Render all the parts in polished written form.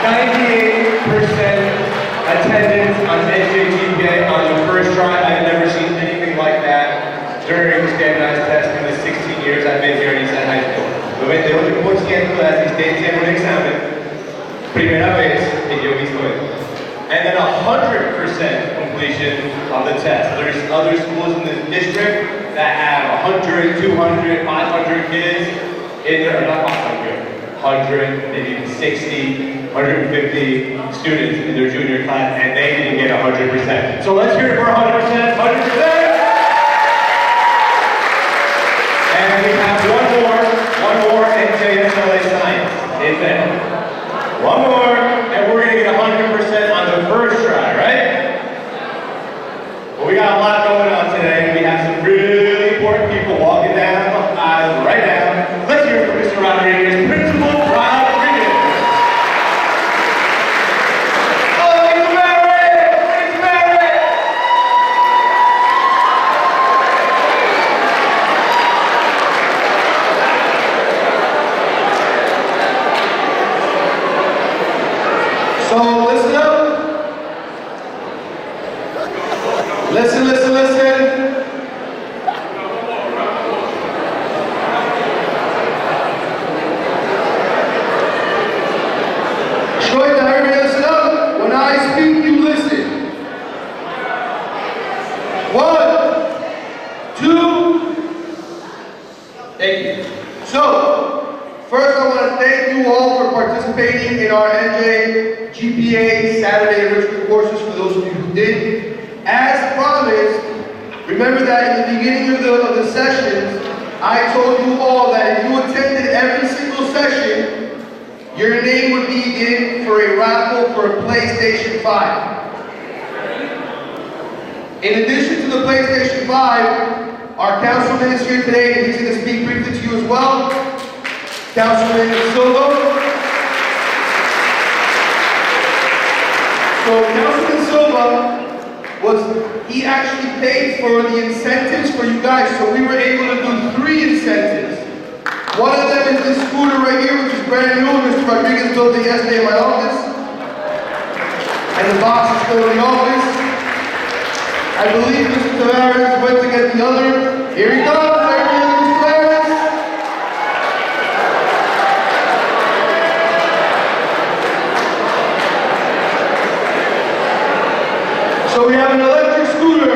98% attendance on NJGPA on the first try. I've never seen anything like that during the standardized test in the 16 years I've been here at Eastside High School. De hoje por ciento de asistencia en un examen, primera vez que yo he visto esto. And then 100% completion of the test. There's other schools in this district that have 100, 200, 500 kids in there, not 500, 100, maybe even 60, 150 students in their junior class, and they didn't get 100%. So let's hear it for 100%, 100%! And we have one more NJSLA science. Amen. One more, and we're gonna get 100% on the first try, right? Well, we got a lot going on today. We have some really important people walking down the aisle right now. Let's hear it from Mr. Rodriguez, Principal Rodriguez. Oh, he's married! He's married! So listen up. Listen, listen, listen. Show it to everybody, listen up. When I speak, you listen. 1, 2. Thank you. So, first I want to thank you all for participating in our NJ GPA Saturday enrichment courses for those of you who did. As promised, remember that in the beginning of the sessions, I told you all that if you attended every single session, your name would be in for a raffle for a PlayStation 5. In addition to the PlayStation 5, our councilman is here today and he's going to speak briefly to you as well. Councilman Silva. So Councilman Silva he actually paid for the incentives for you guys, so we were able to do 3 incentives. One of them is this scooter right here, which is brand new. Mr. Rodriguez built it yesterday in my office. And the box is still in the office. I believe Mr. Tavares went to get the other. Here he comes, right here, Mr. Tavares. So we have an electric scooter.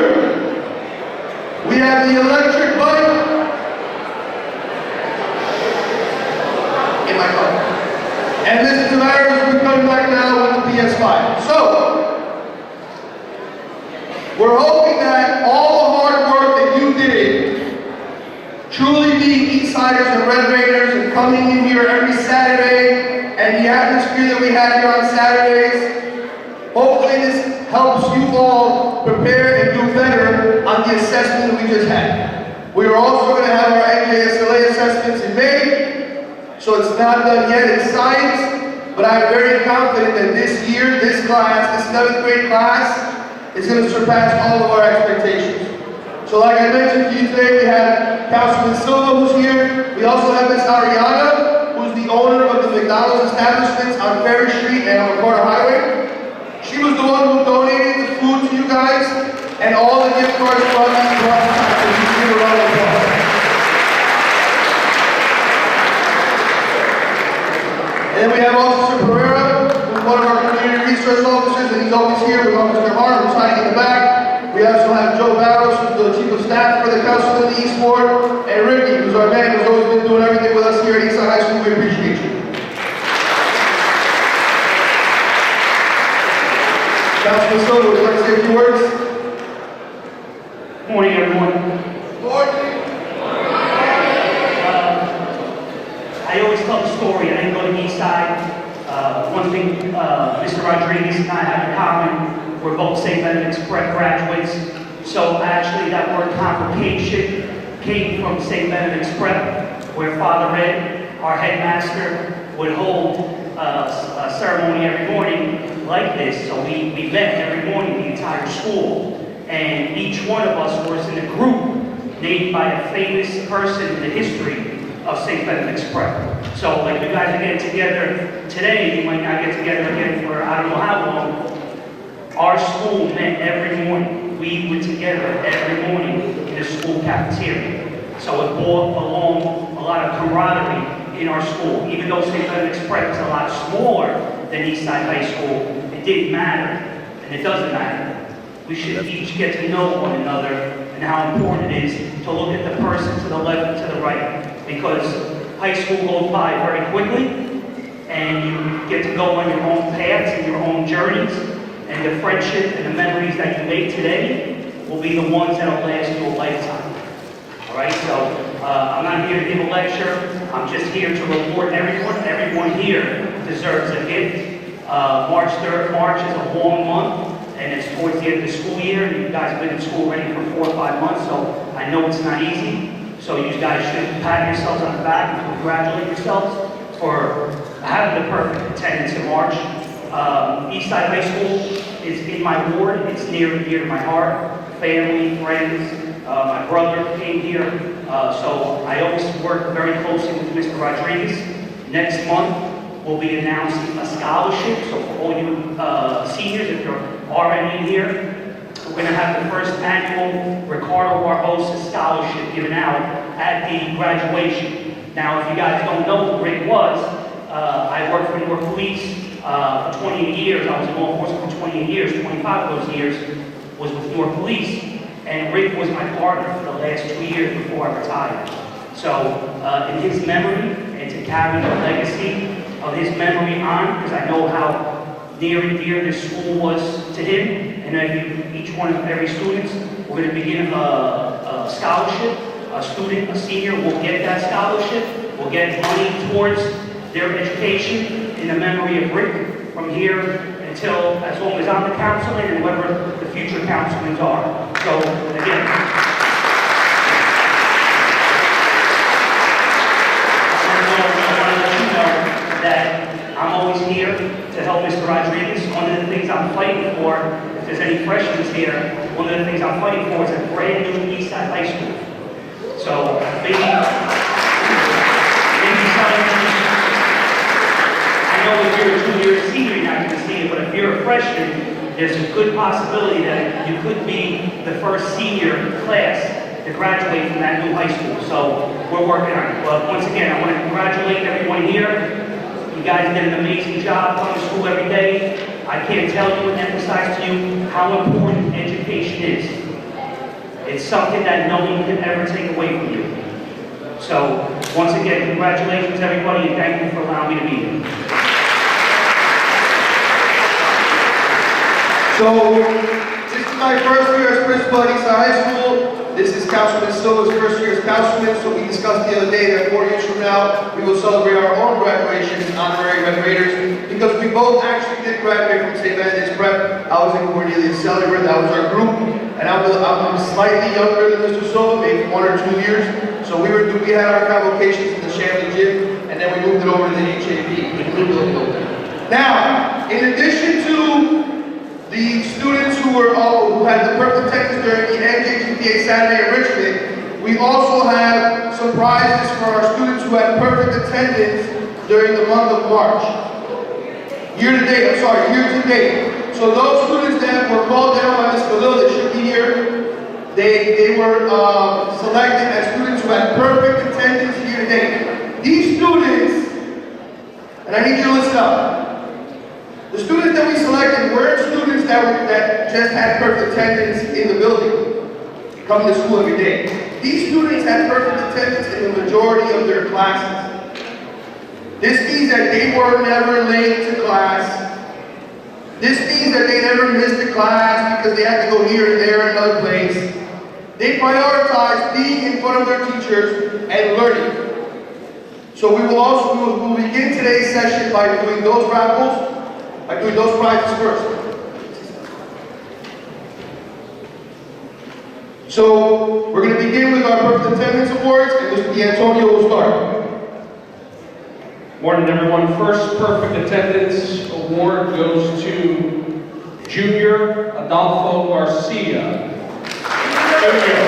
We have the electric bike. In my car. And Mr. Tavares will be coming back now with the PS5. So, we're hoping that all the hard work that you did, truly being Eastsiders and Red Raiders and coming in here every Saturday, and the atmosphere that we have here on Saturdays, hopefully this helps you all prepare and do better on the assessment that we just had. We are also going to have our NJSLA assessments in May, so it's not done yet in science, but I'm very confident that this year, this class, this 7th grade class, is going to surpass all of our expectations. So like I mentioned to you today, we have Councilman Silva who's here. We also have Ms. Ariana, who's the owner of the McDonald's establishments on Ferry Street and on McCorder Highway. She was the one who donated the food to you guys, and all the gift cards from these products. So you can give a round of applause. And then we have Officer Pereira, who's one of our community resource officers, and he's always here with Officer Hart, who's hiding in the back. We also have Joe Barros, who's the chief of staff for the council in the East Ward, and Ricky, who's our man, who's always been doing everything with us here at Eastside High School. We appreciate you. Councilman Silva, would you like to say a few words? Good morning, everyone. Good morning. I always tell the story. I didn't go to Eastside. One thing Mr. Rodriguez and I have in common, we're both St. Benedict's Prep graduates. So actually that word convocation came from St. Benedict's Prep, where Father Ed, our headmaster, would hold a ceremony every morning like this. So we met every morning, the entire school, and each one of us was in a group named by a famous person in the history of St. Benedict's Prep. So like you guys are getting together today, you might not get together again for I don't know how long. Our school met every morning. We were together every morning in the school cafeteria. So it brought along a lot of camaraderie in our school. Even though St. Benedict's Prep is a lot smaller than Eastside High School, it didn't matter, and it doesn't matter. We should each get to know one another and how important it is to look at the person to the left and to the right. Because high school goes by very quickly, and you get to go on your own paths and your own journeys, and the friendship and the memories that you make today will be the ones that will last you a lifetime. All right, so I'm not here to give a lecture. I'm just here to reward everyone. Everyone here deserves a gift. March is a long month, and it's towards the end of the school year. You guys have been in school already for 4 or 5 months, so I know it's not easy. So you guys should pat yourselves on the back and congratulate yourselves for having the perfect attendance in March. Eastside High School is in my ward. It's near and dear to my heart. Family, friends, my brother came here. So I always work very closely with Mr. Rodriguez. Next month, we'll be announcing a scholarship. So for all you seniors, if you're already here, we're going to have the first annual Ricardo Barbosa Scholarship given out at the graduation. Now, if you guys don't know who Rick was, I worked for Newark Police for 28 years. I was in law enforcement for 28 years. 25 of those years was with Newark Police. And Rick was my partner for the last 2 years before I retired. So, in his memory, and to carry the legacy of his memory on, because I know how near and dear this school was to him, and each one of every student, we're going to begin a scholarship. A senior will get that scholarship, will get money towards their education in the memory of Rick from here until, as long as I'm the councilman and whoever the future councilmen are. So, again, I want to let you know that I'm always here to help Mr. Rodriguez. One of the things I'm fighting for, if there's any freshmen here, one of the things I'm fighting for is a brand new Eastside High School. So maybe some, I know if you're a junior or senior, you're not going to see it, but if you're a freshman, there's a good possibility that you could be the first senior class to graduate from that new high school. So we're working on it. But once again, I want to congratulate everyone here. You guys did an amazing job coming to school every day. I can't tell you and emphasize to you how important education is. It's something that no one can ever take away from you. So, once again, congratulations everybody, and thank you for allowing me to be here. So, this is my first year as principal at Eastside High School. This is Councilman Silva's first year as councilman, so we discussed the other day that 4 years from now, we will celebrate our own graduation as honorary graduators, because we both actually did graduate from St. Benedict's Prep. I was in Cornelius Celebrate, that was our group, and I'm slightly younger than Mr. Silva, maybe 1 or 2 years. So we had our convocations in the Shanley gym, and then we moved it over to the HAB, the blue building over there. Now, in addition to the students who had the perfect attendance during the NJGPA Saturday in Richmond, we also have some prizes for our students who had perfect attendance during the month of March. Year to date. So those students that were called down by Ms. Khalil that should be here, they were selected as students who had perfect attendance year to date. These students, and I need you to listen up. The students that we selected weren't students that just had perfect attendance in the building, coming to school every day. These students had perfect attendance in the majority of their classes. This means that they were never late to class. This means that they never missed a class because they had to go here and there and another place. They prioritized being in front of their teachers and learning. So we will begin today's session by doing those raffles. By doing those prizes first. So, we're going to begin with our perfect attendance awards, and Mr. D'Antonio will start. Morning, everyone. First perfect attendance award goes to Junior Adolfo Garcia. Junior.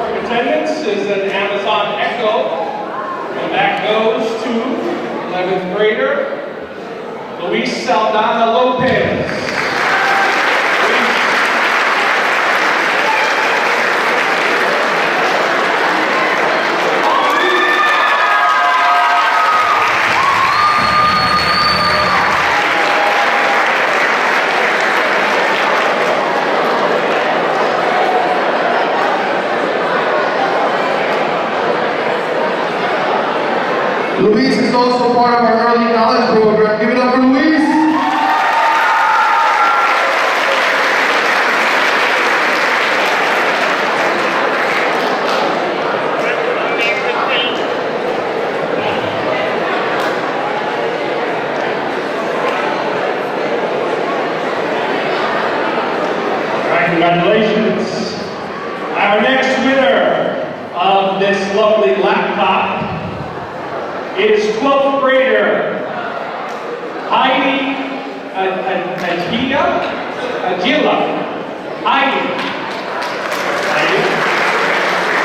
perfect attendance is an Amazon Echo. And that goes to 11th grader, Luis Saldana Lopez. Luis is also part of our early knowledge program. Give it up for Luis. All right, congratulations. Our next winner of this lovely laptop is 12th grader Heidi Agila. Heidi.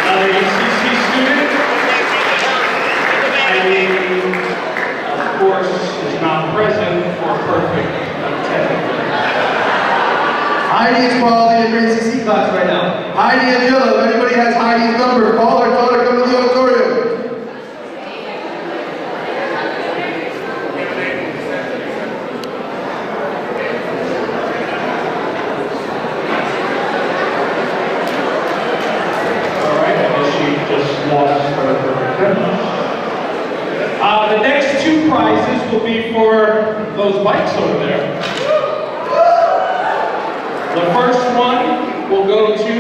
Another UCC student. Heidi, of course, is not present for perfect attendance. Heidi is probably in the grade CC class right now. Heidi Angela, if anybody has Heidi's number, call her, tell her to come to the auditorium. The next two prizes will be for those bikes over there. The first one will go to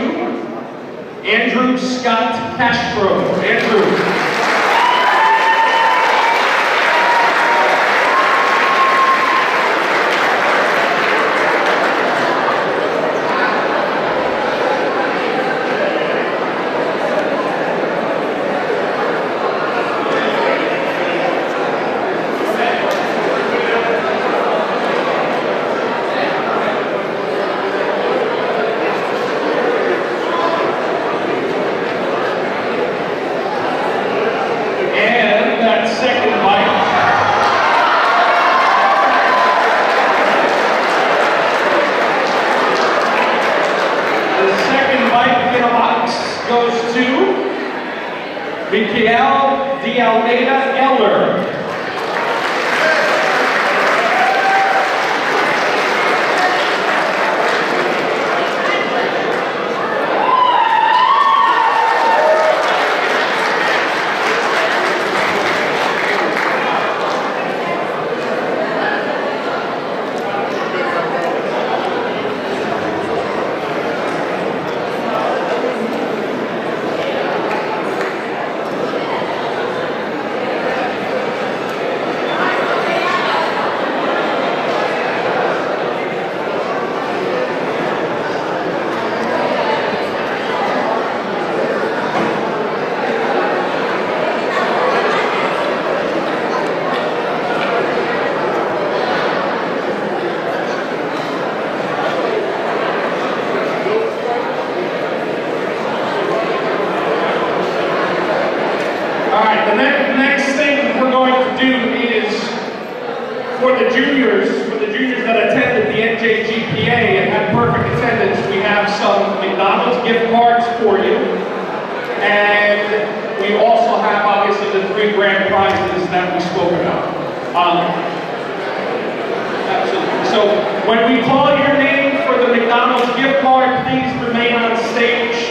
Andrew Scott Castro. Andrew. Goes to Mikael de Almeida Eller. For the juniors that attended the NJGPA and had perfect attendance, we have some McDonald's gift cards for you. And we also have, obviously, the 3 grand prizes that we spoke about. Absolutely. So when we call your name for the McDonald's gift card, please remain on stage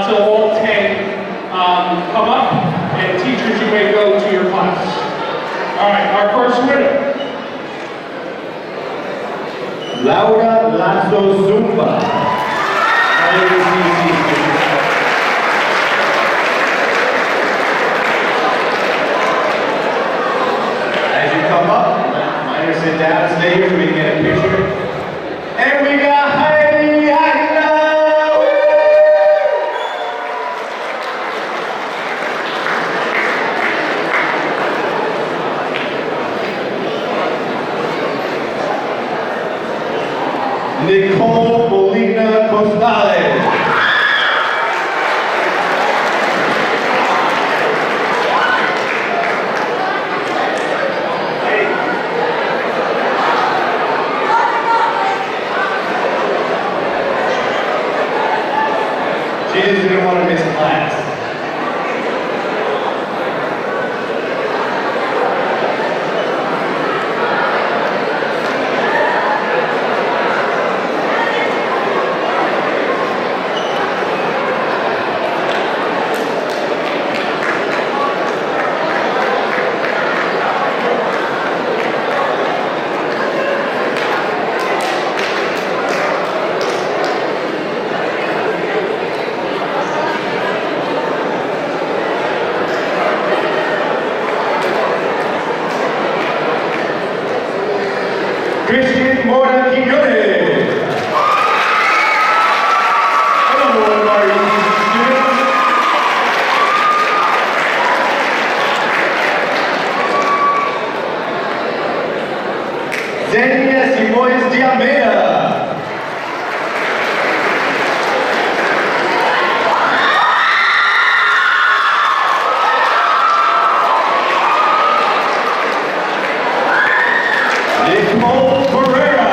till all 10 come up. And teachers, you may go to your class. All right, our first winner. Laura Lazo Zumba. As you come up, minor sit down stage so we can get a picture. And we got Heidi Agila. Nicole Molina Costales. Christian Mora Quiñones. Hello, our students. Zenia Simões de Almeida. Nicole Pereira.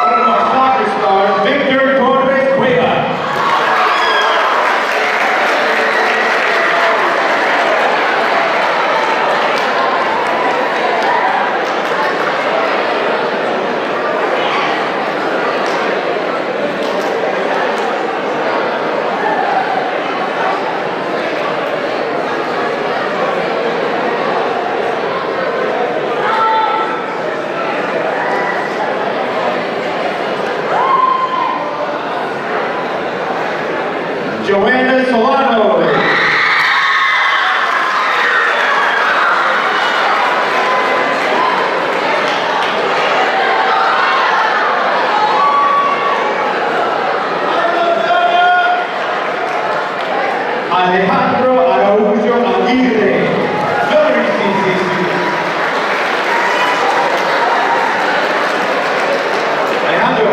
One of our soccer stars, Victor Torres Cueva. Joanna Solano. Alejandro Araújo Aguirre. WCC student. Alejandro.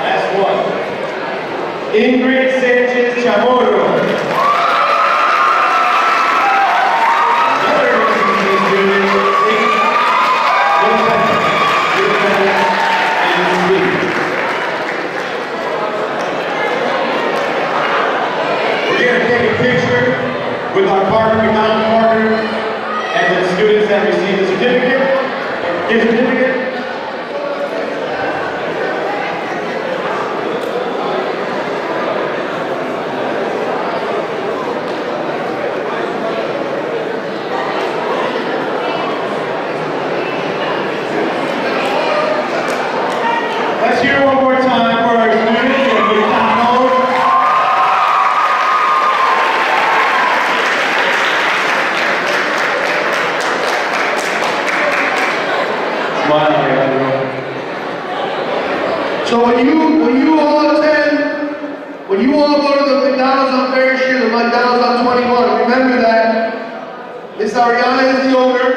Last one. Ingrid Sanchez Chamorro. Another WCC student. We're going to take a picture with our partner, McDonald's partner, and the students that receive the certificate. Gift certificate. Let's hear it one more time for our students at McDonald's. Smile, Alejandro. So when you all attend, when you all go to the McDonald's on Ferry Street, the McDonald's on 21, remember that Miss Ariana is the owner,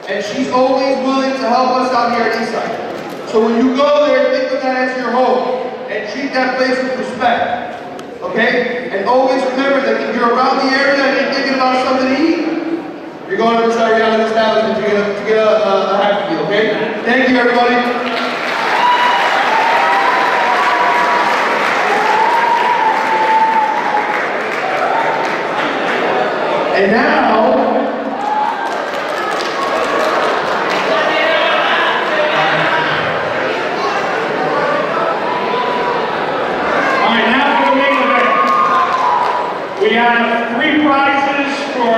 and she's always willing to help us out here at Eastside. So when you go there, think of that as your home, and treat that place with respect, okay? And always remember that if you're around the area and you're thinking about something to eat, you're going to Miss Ariana's establishment to get a Happy Meal, okay? Thank you, everybody. And now, All right, now for the main event. We have 3 prizes for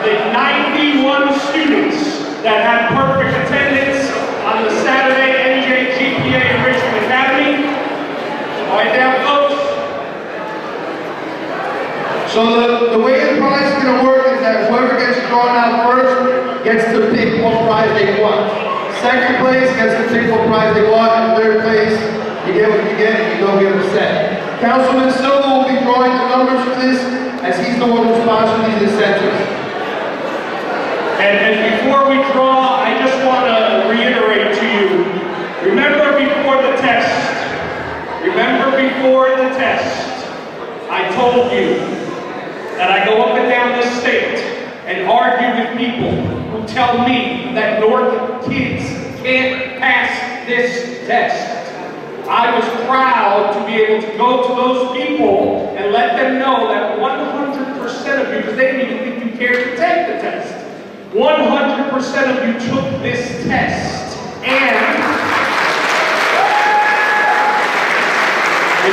the 91 students that had perfect attendance on the Saturday NJGPA Enrichment Academy. All right, down folks. so the way the prize is going to work is that whoever gets drawn out first gets to pick what prize they want. Second place gets to pick what prize they want, and third place, you get what you get and you don't get upset. Councilman Silva will be drawing the numbers for this, as he's the one who sponsors these incentives. And before we draw, I just want to reiterate to you, remember before the test, I told you that I go up and down this state and argue with people who tell me that Newark kids can't pass this test. I was proud to be able to go to those people and let them know that 100% of you, because they didn't even think you cared to take the test, 100% of you took this test. And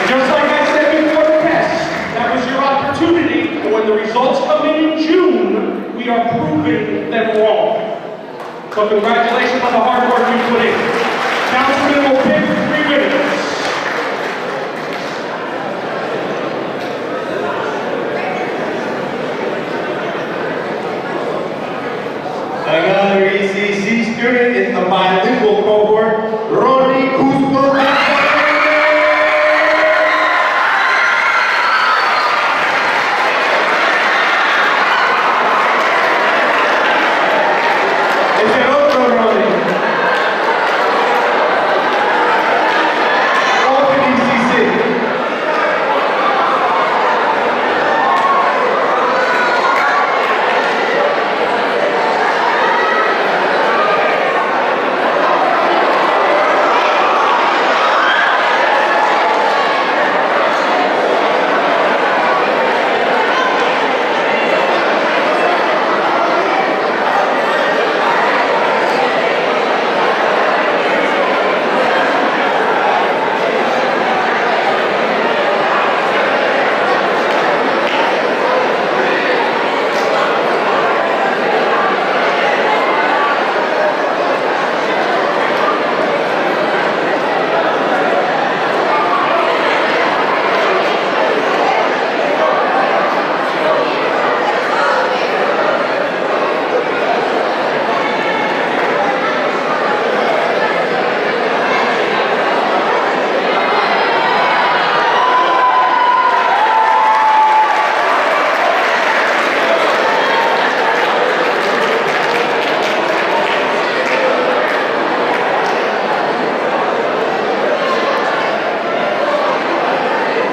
just like I said before the test, that was your opportunity, and when the results come in June, we are proving them wrong. So congratulations on the hard work you put in. Councilman will pick 3 winners. Another ECC student in the bilingual cohort, Ronnie Cusco.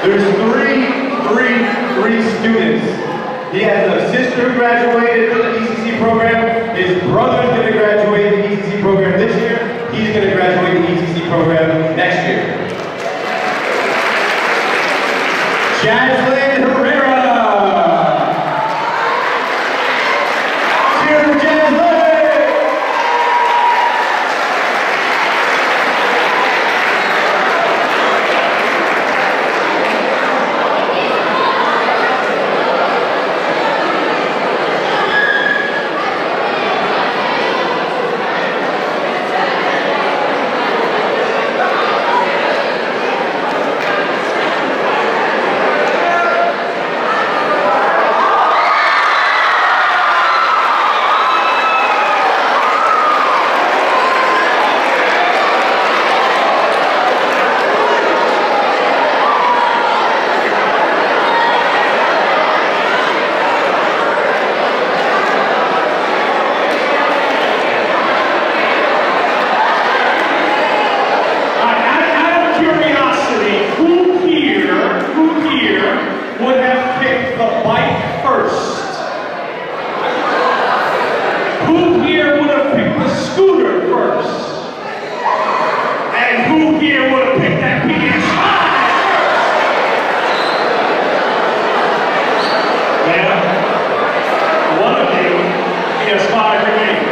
There's three students. He has a sister who graduated from the ECC program. His brother's going to graduate the ECC program this year. He's going to graduate the ECC program next year. Jaslyn Herrera. Cheers for Jaslyn. Would have picked the bike first? Who here would have picked the scooter first? And who here would have picked that PS5 first? Well, one of you, PS5 remains.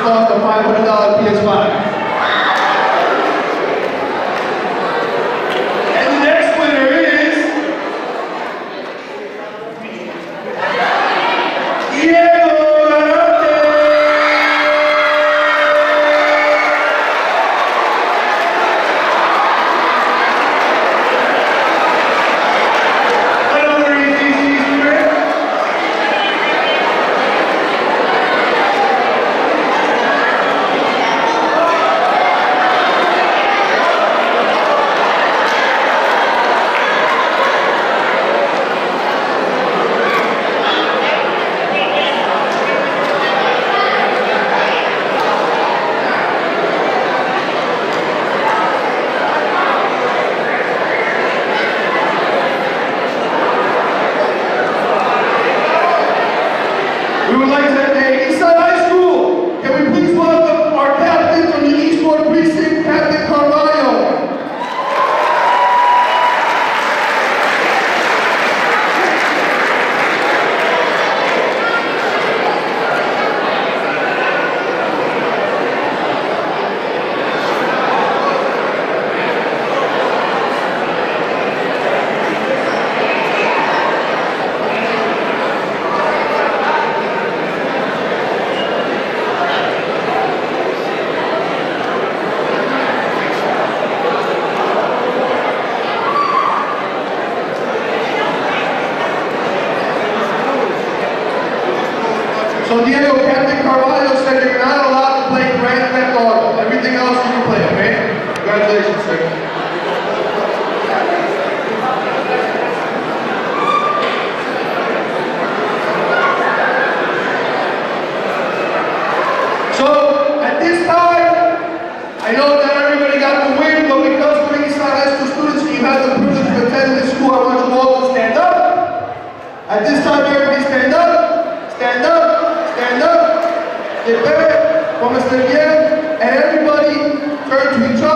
cost a $500 PS5. And the next winner is Diego Garante. Another ECC student. We would like to thank Eastside High School. Can we please welcome our captain from the Eastport Precinct, Captain Carvalho. So Diego, Captain Carvalho said you're not allowed to play Grand Theft Auto. Everything else you can play, okay? Congratulations, sir. So, at this time, I know that everybody got the win, but because we're Eastside High School students and you have the privilege of attending this school, I want you all to stand up. At this time, everybody stand up, stand up, stand up, get back, vamos a estar bien, and everybody turn to each other.